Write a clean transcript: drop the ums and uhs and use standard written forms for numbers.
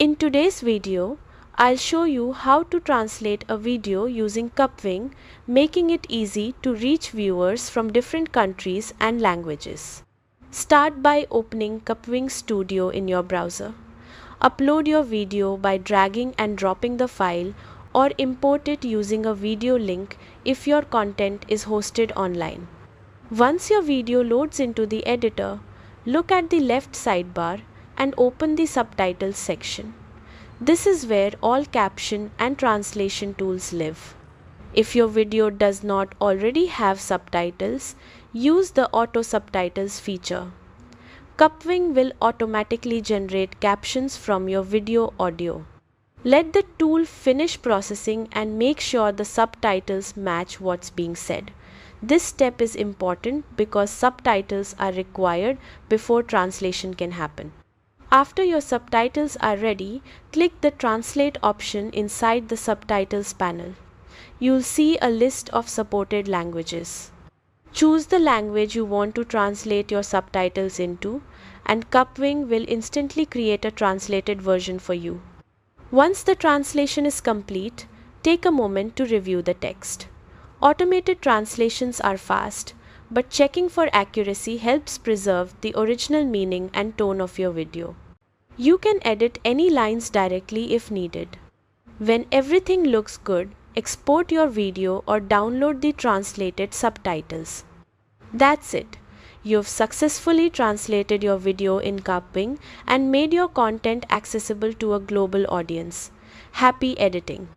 In today's video, I'll show you how to translate a video using Kapwing, making it easy to reach viewers from different countries and languages. Start by opening Kapwing Studio in your browser. Upload your video by dragging and dropping the file or import it using a video link if your content is hosted online. Once your video loads into the editor, look at the left sidebar and open the subtitles section. This is where all caption and translation tools live. If your video does not already have subtitles, use the auto subtitles feature. Kapwing will automatically generate captions from your video audio. Let the tool finish processing and make sure the subtitles match what's being said. This step is important because subtitles are required before translation can happen. After your subtitles are ready, click the Translate option inside the Subtitles panel. You'll see a list of supported languages. Choose the language you want to translate your subtitles into, and Kapwing will instantly create a translated version for you. Once the translation is complete, take a moment to review the text. Automated translations are fast, but checking for accuracy helps preserve the original meaning and tone of your video. You can edit any lines directly if needed. When everything looks good, export your video or download the translated subtitles. That's it. You've successfully translated your video in Kapwing and made your content accessible to a global audience. Happy editing!